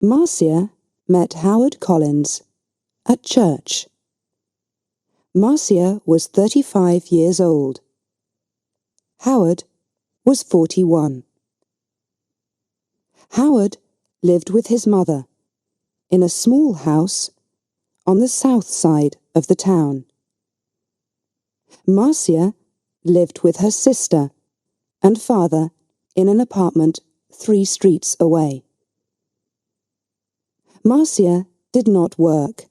Marcia met Howard Collins at church. Marcia was 35 years old. Howard was 41. Howard lived with his mother in a small house on the south side of the town. Marcia lived with her sister and father in an apartment 3 streets away. Marcia did not work.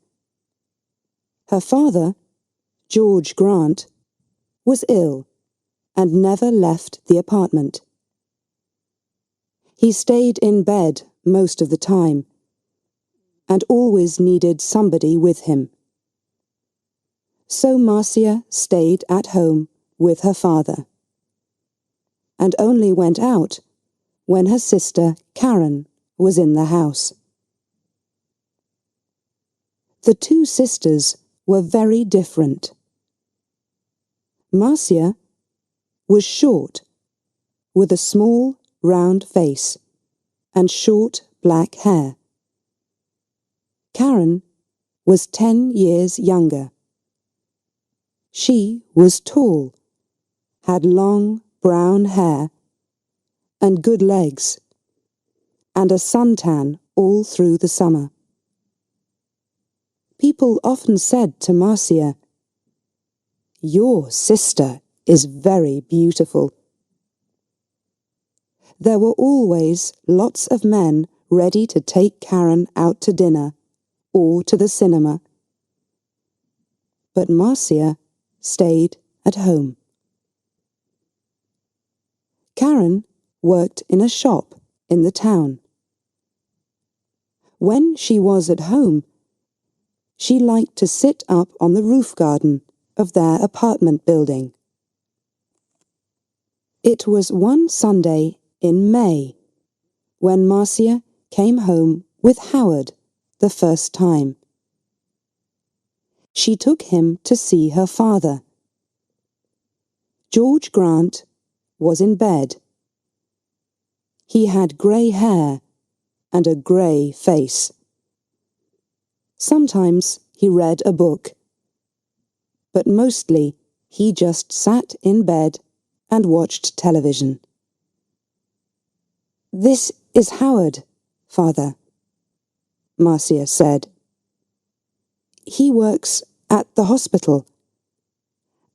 Her father, George Grant, was ill and never left the apartment. He stayed in bed most of the time and always needed somebody with him. So Marcia stayed at home with her father and only went out when her sister Karen was in the house. The 2 sisters were very different. Marcia was short, with a small, round face and short black hair. Karen was 10 years younger. She was tall, had long brown hair and good legs, and a suntan all through the summer. People often said to Marcia, "Your sister is very beautiful." There were always lots of men ready to take Karen out to dinner or to the cinema. But Marcia stayed at home. Karen worked in a shop in the town. When she was at home, she liked to sit up on the roof garden of their apartment building. It was one Sunday in May when Marcia came home with Howard the first time. She took him to see her father. George Grant was in bed. He had grey hair and a grey face. Sometimes he read a book, but mostly he just sat in bed and watched television. "This is Howard, Father," Marcia said. "He works at the hospital,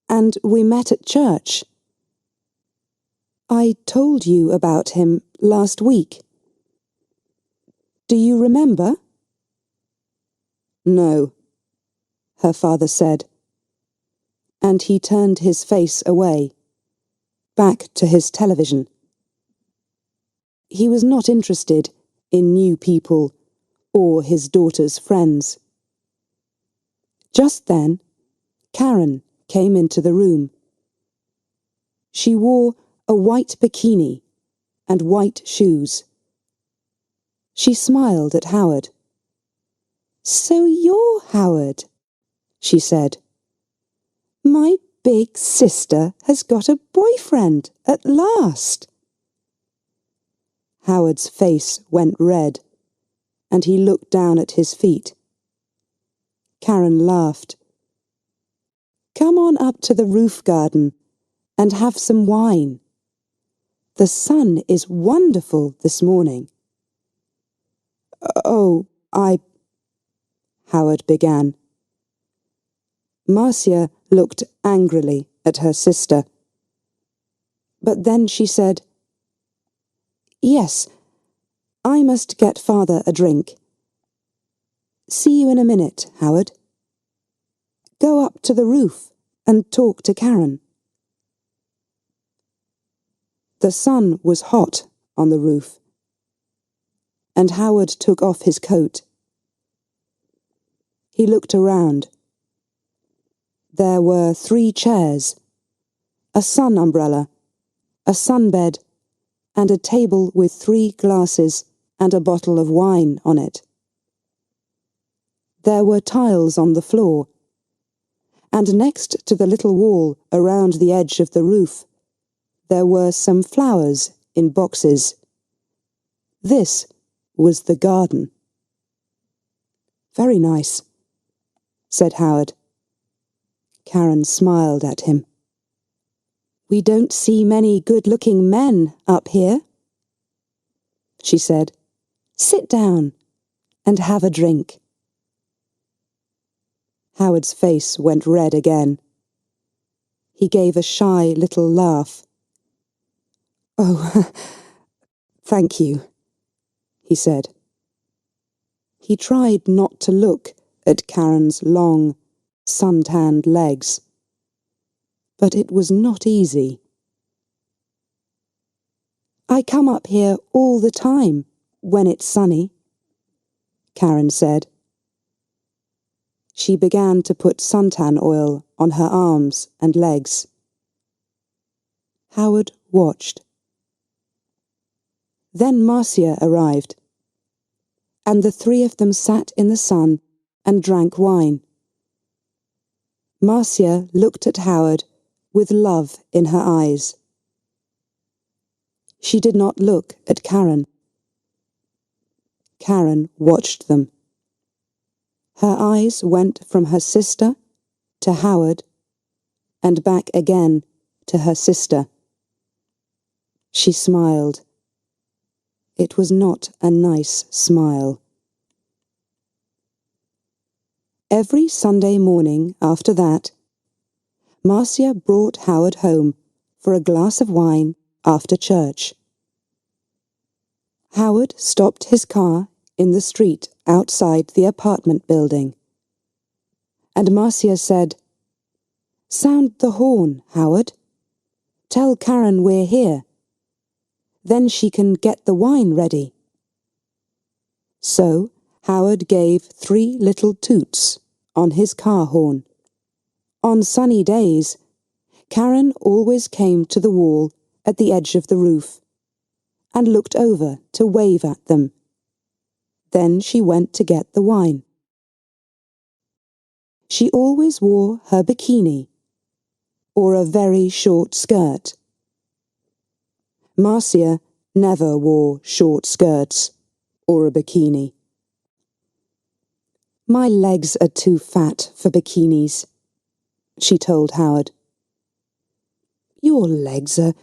and we met at church. I told you about him last week. Do you remember?" "No," her father said, and he turned his face away, back to his television. He was not interested in new people or his daughter's friends. Just then, Karen came into the room. She wore a white bikini and white shoes. She smiled at Howard. "So you're Howard," she said. "My big sister has got a boyfriend at last." Howard's face went red, and he looked down at his feet. Karen laughed. "Come on up to the roof garden and have some wine. The sun is wonderful this morning." "Oh, Howard began. Marcia looked angrily at her sister. But then she said, "Yes, I must get Father a drink. See you in a minute, Howard. Go up to the roof and talk to Karen." The sun was hot on the roof, and Howard took off his coat. He looked around. There were 3 chairs, a sun umbrella, a sunbed, and a table with 3 glasses and a bottle of wine on it. There were tiles on the floor, and next to the little wall around the edge of the roof, there were some flowers in boxes. This was the garden. Very nice, said Howard. Karen smiled at him. We don't see many good-looking men up here, she said. Sit down and have a drink. Howard's face went red again. He gave a shy little laugh. Oh, thank you, he said. He tried not to look at Karen's long, sun-tanned legs. But it was not easy. I come up here all the time when it's sunny, Karen said. She began to put suntan oil on her arms and legs. Howard watched. Then Marcia arrived, and the three of them sat in the sun and drank wine. Marcia looked at Howard with love in her eyes. She did not look at Karen. Karen watched them. Her eyes went from her sister to Howard and back again to her sister. She smiled. It was not a nice smile. Every Sunday morning after that, Marcia brought Howard home for a glass of wine after church. Howard stopped his car in the street outside the apartment building, and Marcia said, Sound the horn, Howard. Tell Karen we're here. Then she can get the wine ready. So Howard gave 3 little toots on his car horn. On sunny days, Karen always came to the wall at the edge of the roof and looked over to wave at them. Then she went to get the wine. She always wore her bikini, or a very short skirt. Marcia never wore short skirts or a bikini. My legs are too fat for bikinis, she told Howard. Your legs are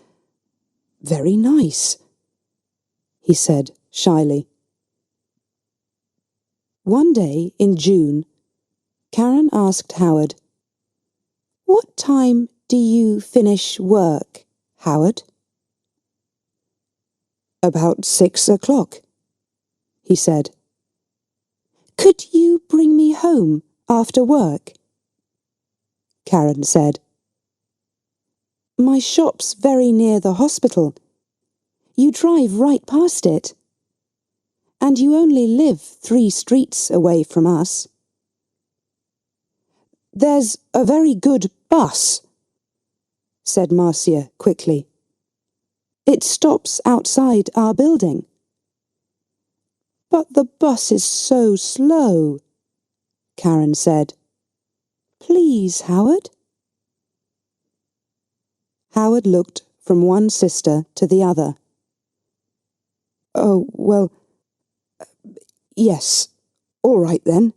very nice, he said shyly. One day in June, Karen asked Howard, What time do you finish work, Howard? About 6 o'clock, he said. Could you bring me home after work? Karen said. My shop's very near the hospital. You drive right past it. And you only live 3 streets away from us. There's a very good bus, said Marcia quickly. It stops outside our building. But the bus is so slow, Karen said. Please, Howard. Howard looked from one sister to the other. Oh, well, yes, all right then,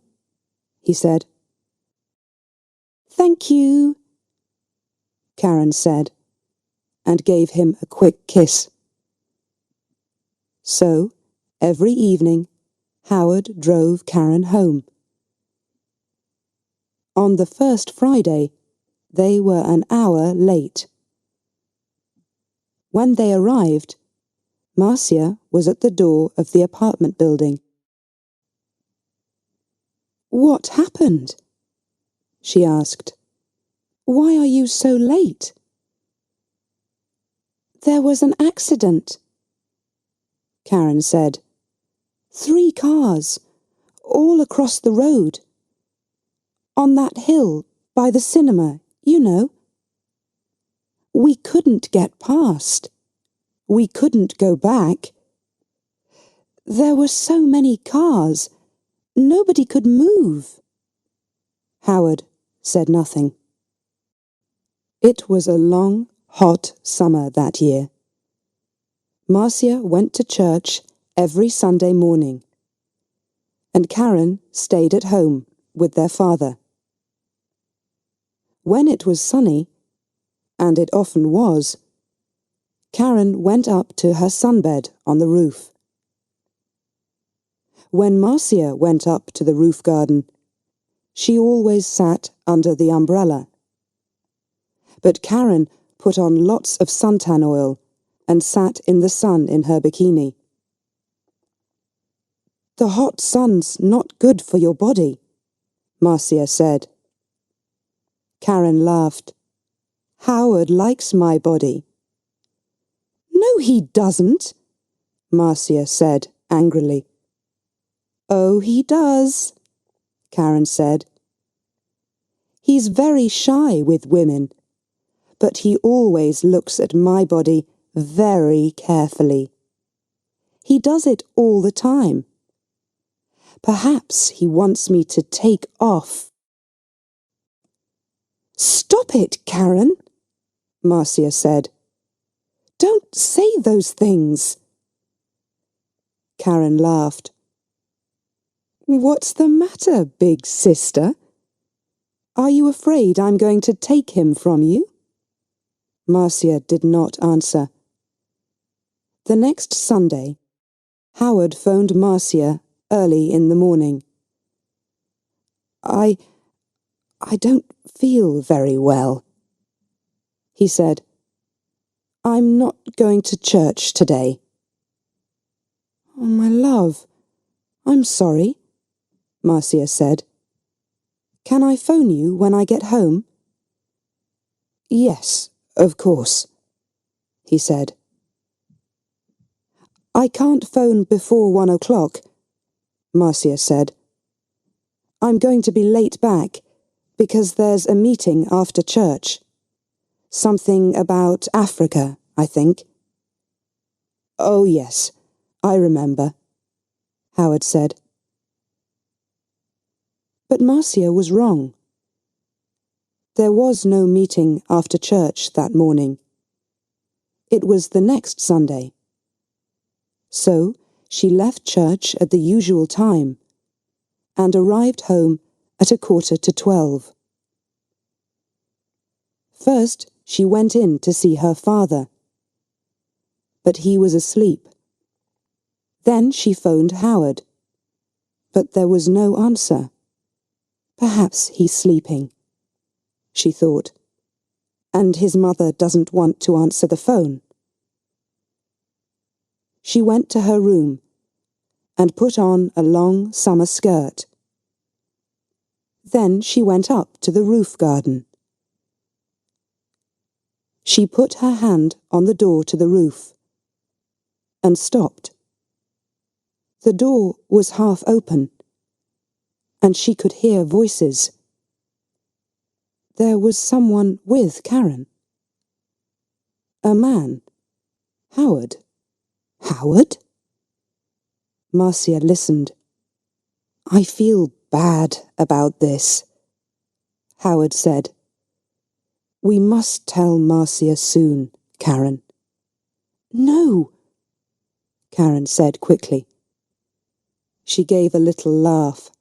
he said. Thank you, Karen said, and gave him a quick kiss. So, every evening, Howard drove Karen home. On the first Friday, they were an hour late. When they arrived, Marcia was at the door of the apartment building. What happened? She asked. Why are you so late? There was an accident, Karen said. 3 cars, all across the road. On that hill by the cinema, you know. We couldn't get past. We couldn't go back. There were so many cars, nobody could move. Howard said nothing. It was a long, hot summer that year. Marcia went to church every Sunday morning. and Karen stayed at home with their father. When it was sunny, and it often was, Karen went up to her sunbed on the roof. When Marcia went up to the roof garden, she always sat under the umbrella. But Karen put on lots of suntan oil and sat in the sun in her bikini. "The hot sun's not good for your body," Marcia said. Karen laughed. "Howard likes my body." "No, he doesn't," Marcia said angrily. "Oh, he does," Karen said. "He's very shy with women, but he always looks at my body very carefully. He does it all the time. Perhaps he wants me to take off." "Stop it, Karen," Marcia said. "Don't say those things." Karen laughed. "What's the matter, big sister? Are you afraid I'm going to take him from you?" Marcia did not answer. The next Sunday, Howard phoned Marcia early in the morning. I don't feel very well," he said. "I'm not going to church today." "Oh, my love, I'm sorry," Marcia said. "Can I phone you when I get home?" "Yes, of course," he said. "I can't phone before 1 o'clock," Marcia said. "I'm going to be late back because there's a meeting after church. Something about Africa, I think." "Oh, yes, I remember," Howard said. But Marcia was wrong. There was no meeting after church that morning. It was the next Sunday. So she left church at the usual time and arrived home at 11:45. First, she went in to see her father, but he was asleep. Then she phoned Howard, but there was no answer. Perhaps he's sleeping, she thought, and his mother doesn't want to answer the phone. She went to her room and put on a long summer skirt. Then she went up to the roof garden. She put her hand on the door to the roof and stopped. The door was half open, and she could hear voices. There was someone with Karen. A man. Howard. Howard? Marcia listened. "I feel bad about this," Howard said. "We must tell Marcia soon, Karen." "No," Karen said quickly. She gave a little laugh.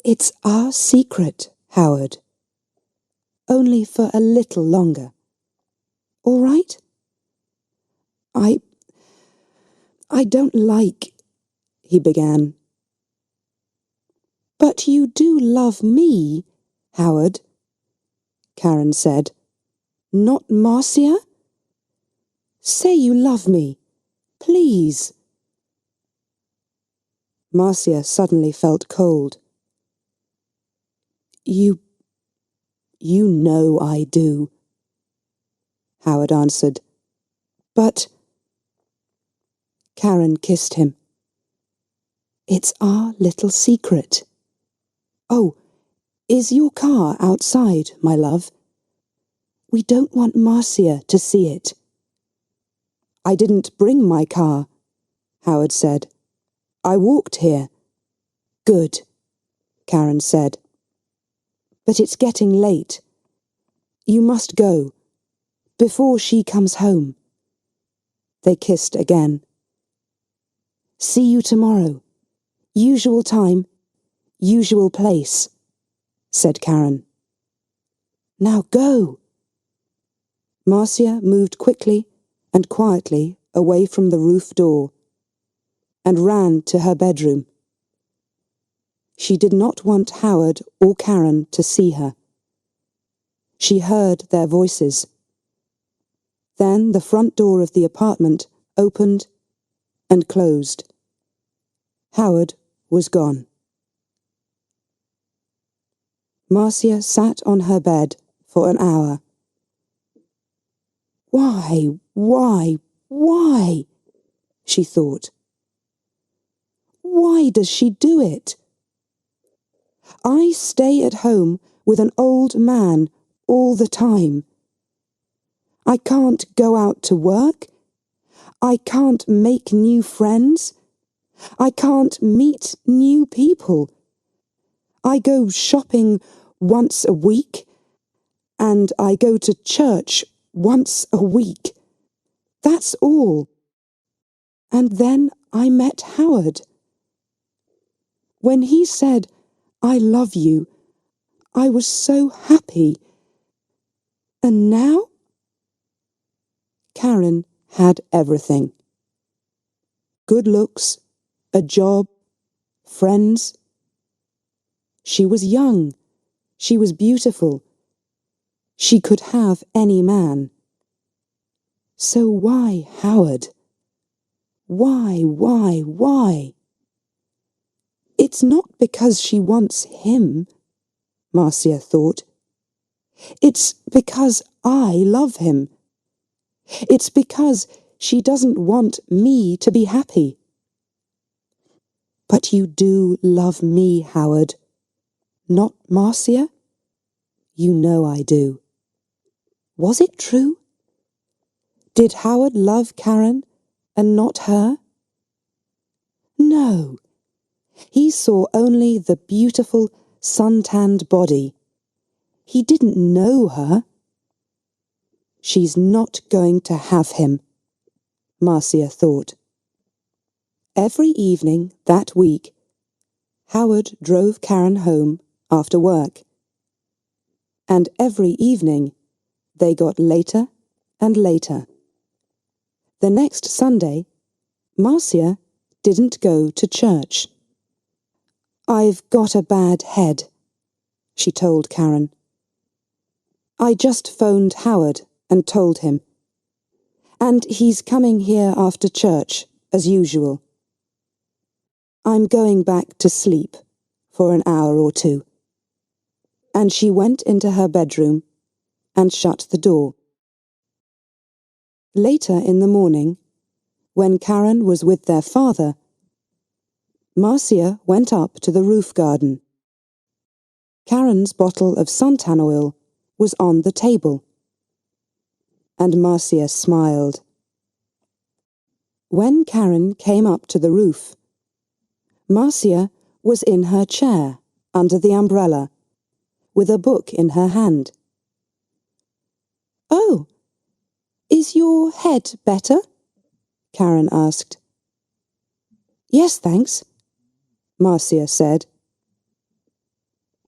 "It's our secret, Howard. Only for a little longer. All right?" I don't like," he began. "But you do love me, Howard," Karen said. "Not Marcia? Say you love me, please." Marcia suddenly felt cold. You know I do," Howard answered. "But—" Karen kissed him. "It's our little secret. Oh, is your car outside, my love? We don't want Marcia to see it." "I didn't bring my car," Howard said. "I walked here." "Good," Karen said. "But it's getting late. You must go, before she comes home." They kissed again. "See you tomorrow," Usual time, usual place, said Karen. Now go. Marcia moved quickly and quietly away from the roof door and ran to her bedroom. She did not want Howard or Karen to see her. She heard their voices. Then the front door of the apartment opened and closed. Howard was gone. Marcia sat on her bed for an hour. Why, she thought. Why does she do it? I stay at home with an old man all the time. I can't go out to work. I can't make new friends. I can't meet new people. I go shopping once a week, and I go to church once a week. That's all. And then I met Howard. When he said, "I love you," I was so happy. And now? Karen had everything. Good looks, a job, friends. She was young. She was beautiful. She could have any man. So why Howard? Why? It's not because she wants him, Marcia thought. It's because I love him. It's because she doesn't want me to be happy. But you do love me, Howard, not Marcia? You know I do. Was it true? Did Howard love Karen and not her? No. He saw only the beautiful, sun-tanned body. He didn't know her. She's not going to have him, Marcia thought. Every evening that week, Howard drove Karen home after work. And every evening, they got later and later. The next Sunday, Marcia didn't go to church. I've got a bad head, she told Karen. I just phoned Howard and told him. And he's coming here after church, as usual. I'm going back to sleep for an hour or two. And she went into her bedroom and shut the door. Later in the morning, when Karen was with their father, Marcia went up to the roof garden. Karen's bottle of suntan oil was on the table. And Marcia smiled. When Karen came up to the roof, Marcia was in her chair under the umbrella, with a book in her hand. Oh, is your head better? Karen asked. Yes, thanks, Marcia said.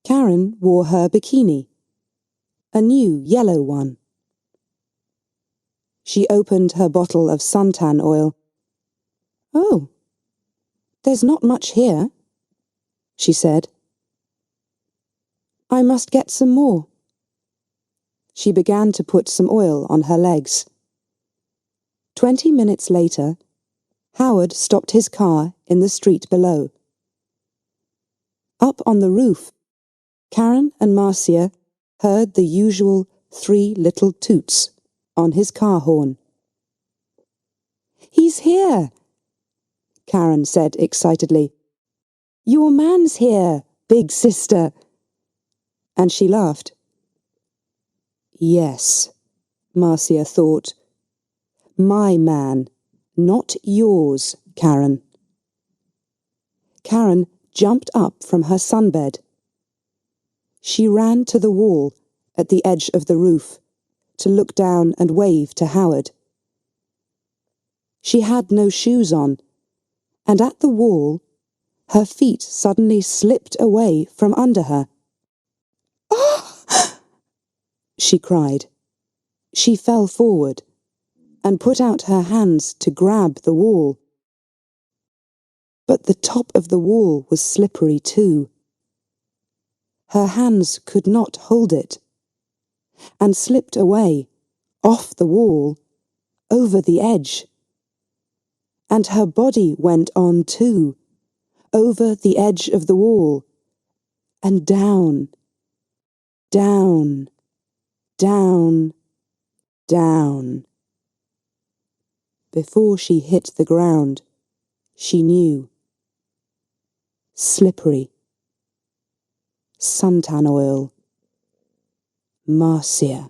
Karen wore her bikini, a new yellow one. She opened her bottle of suntan oil. Oh, there's not much here, she said. I must get some more. She began to put some oil on her legs. 20 minutes later, Howard stopped his car in the street below. Up on the roof, Karen and Marcia heard the usual 3 little toots on his car horn. He's here, Karen said excitedly. Your man's here, big sister. And she laughed. Yes, Marcia thought. My man, not yours, Karen. Karen jumped up from her sunbed. She ran to the wall at the edge of the roof to look down and wave to Howard. She had no shoes on, and at the wall Her feet suddenly slipped away from under her. "Ah!" she cried. She fell forward and put out her hands to grab the wall. But the top of the wall was slippery too. Her hands could not hold it, and slipped away, off the wall, over the edge. And her body went on too, over the edge of the wall, and down, down, down, down. Before she hit the ground, she knew. Slippery. Suntan oil. Marcia.